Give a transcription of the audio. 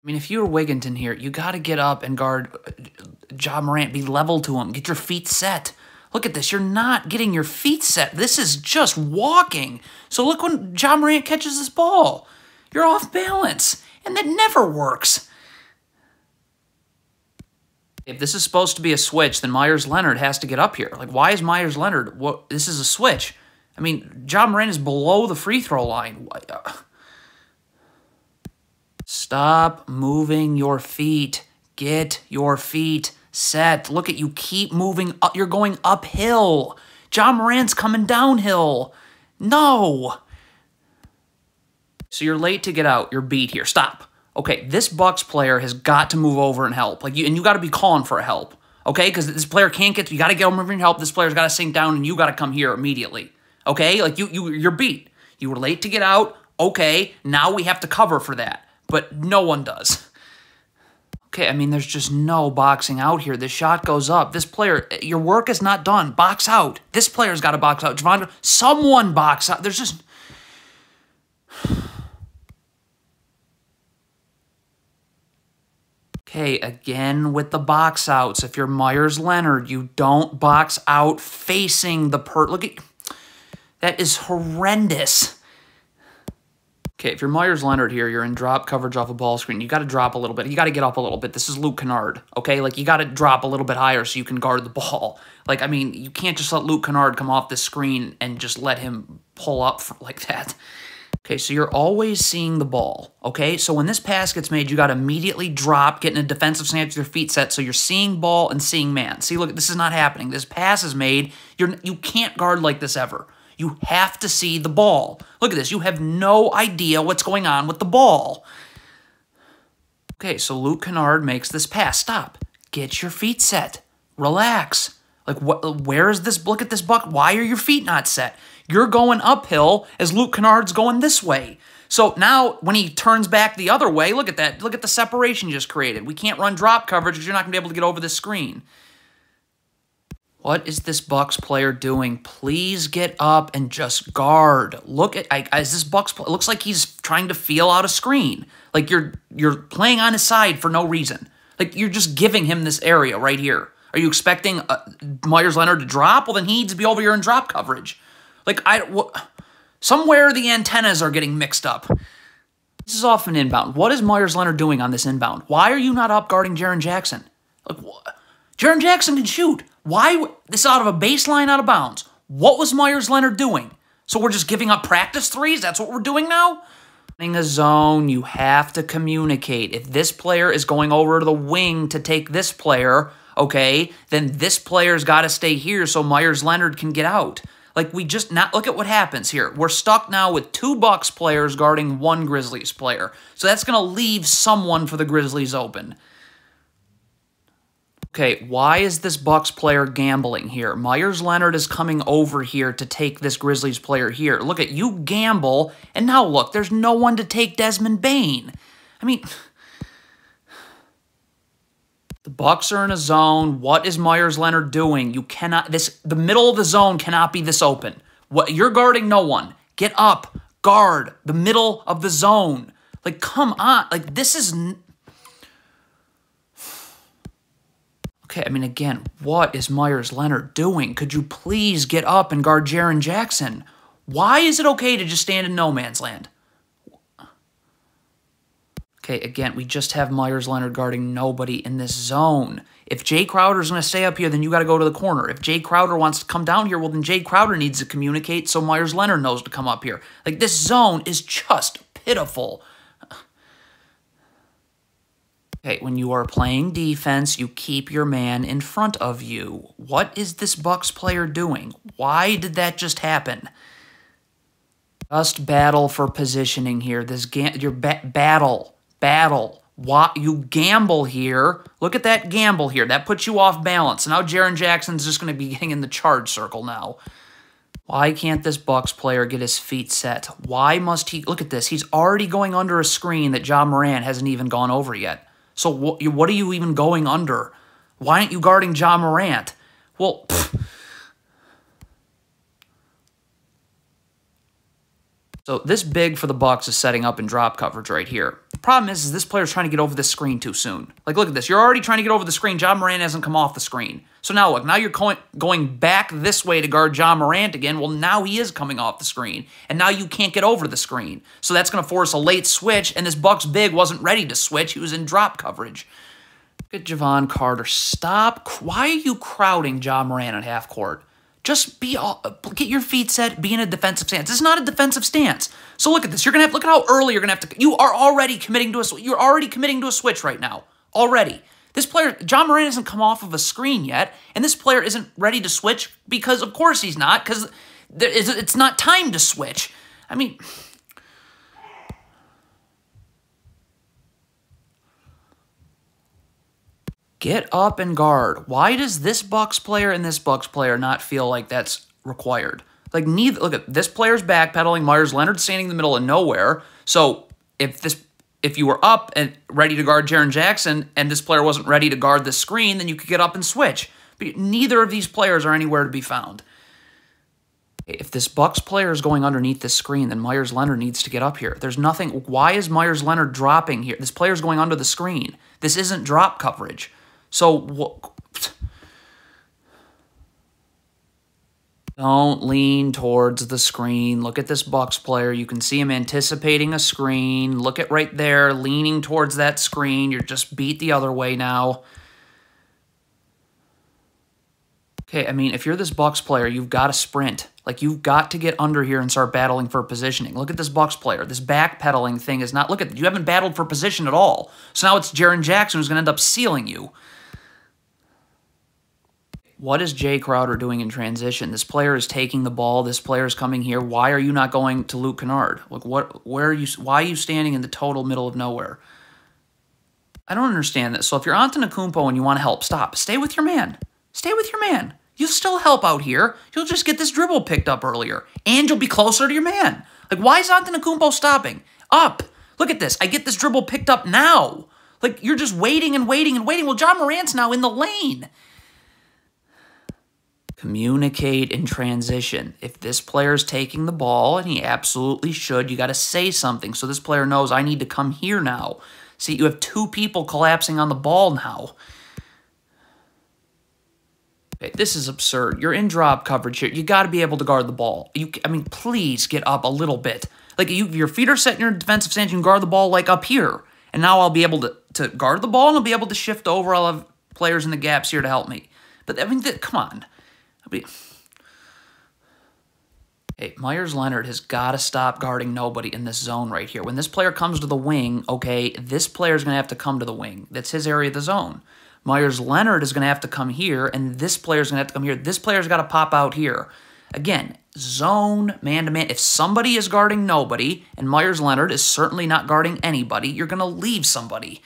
I mean, if you're Wigginton here, you got to get up and guard Ja Morant, be level to him, get your feet set. Look at this. You're not getting your feet set. This is just walking. So look when Ja Morant catches this ball. You're off balance, and that never works. If this is supposed to be a switch, then Myers Leonard has to get up here. Like, why is Myers Leonard? What? This is a switch. I mean, Ja Morant is below the free throw line. Stop moving your feet. Get your feet set. Look at you. Keep moving up. You're going uphill. Ja Morant's coming downhill. No. So you're late to get out. You're beat here. Stop. Okay, this Bucks player has got to move over and help. And you got to be calling for help. Okay, because this player can't get. You got to get over and help. This player's got to sink down, and you got to come here immediately. Okay, like you're beat. You were late to get out. Okay, now we have to cover for that. But no one does. Okay, I mean, there's just no boxing out here. This shot goes up. This player, your work is not done. Box out. This player's got to box out. Javon, someone box out. There's just... Okay, again with the box outs. If you're Myers Leonard, you don't box out facing the Look at... That is horrendous. Okay, if you're Myers Leonard here, you're in drop coverage off a ball screen. You got to drop a little bit. You got to get up a little bit. This is Luke Kennard, okay? Like, you got to drop a little bit higher so you can guard the ball. Like, I mean, you can't just let Luke Kennard come off the screen and just let him pull up like that. Okay, so you're always seeing the ball, okay? So when this pass gets made, you got to immediately drop, getting a defensive stance with your feet set, so you're seeing ball and seeing man. See, look, this is not happening. This pass is made. You can't guard like this ever. You have to see the ball. Look at this. You have no idea what's going on with the ball. Okay, so Luke Kennard makes this pass. Stop. Get your feet set. Relax. Like, where is this? Look at this, Buck. Why are your feet not set? You're going uphill as Luke Kennard's going this way. So now when he turns back the other way, look at that. Look at the separation just created. We can't run drop coverage because you're not going to be able to get over the screen. What is this Bucks player doing? Please get up and just guard. Look at as this Bucks player, it looks like he's trying to feel out a screen. Like you're playing on his side for no reason. Like you're just giving him this area right here. Are you expecting Myers Leonard to drop? Well, then he needs to be over here in drop coverage. Like somewhere the antennas are getting mixed up. This is off an inbound. What is Myers Leonard doing on this inbound? Why are you not up guarding Jaren Jackson? Like what? Jaren Jackson can shoot. Why? This is out of a baseline out of bounds. What was Myers Leonard doing? So we're just giving up practice threes? That's what we're doing now? In a zone, you have to communicate. If this player is going over to the wing to take this player, okay, then this player's got to stay here so Myers Leonard can get out. Like, we just not look at what happens here. We're stuck now with 2 Bucks players guarding 1 Grizzlies player. So that's going to leave someone for the Grizzlies open. Okay, why is this Bucks player gambling here? Myers Leonard is coming over here to take this Grizzlies player here. Look at you gamble, and now look, there's no one to take Desmond Bane. I mean, the Bucks are in a zone. What is Myers Leonard doing? You cannot, the middle of the zone cannot be this open. What, you're guarding no one. Get up, guard the middle of the zone. Like, come on, like this is... Okay, I mean, again, what is Myers Leonard doing? Could you please get up and guard Jaren Jackson? Why is it okay to just stand in no man's land? Okay, again, we just have Myers Leonard guarding nobody in this zone. If Jay Crowder is going to stay up here, then you got to go to the corner. If Jay Crowder wants to come down here, well, then Jay Crowder needs to communicate so Myers Leonard knows to come up here. Like, this zone is just pitiful. Okay, when you are playing defense, you keep your man in front of you. What is this Bucks player doing? Why did that just happen? Just battle for positioning here. Battle. What you gamble here? Look at that gamble here. That puts you off balance. Now Jaren Jackson's just going to be getting in the charge circle now. Why can't this Bucks player get his feet set? Why must he? Look at this. He's already going under a screen that Ja Morant hasn't even gone over yet. So what are you even going under? Why aren't you guarding Ja Morant? Well, so this big for the Bucks is setting up in drop coverage right here. problem is this player's trying to get over the screen too soon. Like, look at this. You're already trying to get over the screen. Ja Morant hasn't come off the screen. So now look, now you're going back this way to guard Ja Morant again. Well, now he is coming off the screen, and now you can't get over the screen. So that's going to force a late switch, and this Bucks big wasn't ready to switch. He was in drop coverage. Look at Javon Carter. Stop. Why are you crowding Ja Morant at half court? Just get your feet set, be in a defensive stance. This is not a defensive stance. So look at this. You're gonna have look at how early you're gonna have to. You are already committing to a. You're already committing to a switch right now. Already. This player, Ja Morant, hasn't come off of a screen yet, and this player isn't ready to switch because, of course, he's not, because it's not time to switch. I mean. Get up and guard. Why does this Bucks player and this Bucks player not feel like that's required? Like, neither. Look at this player's backpedaling. Myers Leonard standing in the middle of nowhere. So if you were up and ready to guard Jaren Jackson and this player wasn't ready to guard the screen, then you could get up and switch. But neither of these players are anywhere to be found. If this Bucks player is going underneath this screen, then Myers Leonard needs to get up here. There's nothing. Why is Myers Leonard dropping here? This player's going under the screen. This isn't drop coverage. So, don't lean towards the screen. Look at this Bucks player. You can see him anticipating a screen. Look at right there, leaning towards that screen. You're just beat the other way now. Okay, I mean, if you're this Bucks player, you've got to sprint. Like, you've got to get under here and start battling for positioning. Look at this Bucks player. This backpedaling thing is not... Look at... You haven't battled for position at all. So now it's Jaren Jackson who's going to end up sealing you. What is Jay Crowder doing in transition? This player is taking the ball. This player is coming here. Why are you not going to Luke Kennard? Like, where are you? Why are you standing in the total middle of nowhere? I don't understand this. So if you're Antetokounmpo and you want to help, stop. Stay with your man. Stay with your man. You'll still help out here. You'll just get this dribble picked up earlier, and you'll be closer to your man. Like, why is Antetokounmpo stopping? Up. Look at this. I get this dribble picked up now. Like, you're just waiting and waiting and waiting. Well, Ja Morant's now in the lane. Communicate in transition. If this player's taking the ball, and he absolutely should, you got to say something so this player knows I need to come here now. See, you have two people collapsing on the ball now. Okay, this is absurd. You're in drop coverage here. You got to be able to guard the ball. I mean, please get up a little bit. Like, your feet are set in your defensive stance. You can guard the ball, like, up here. And now I'll be able to guard the ball, and I'll be able to shift over. I'll have players in the gaps here to help me. But, I mean, come on. Hey, Myers Leonard has got to stop guarding nobody in this zone right here. When this player comes to the wing, okay, this player is going to have to come to the wing. That's his area of the zone. Myers Leonard is going to have to come here, and this player is going to have to come here. This player's got to pop out here. Again, zone, man-to-man. If somebody is guarding nobody, and Myers Leonard is certainly not guarding anybody, you're going to leave somebody.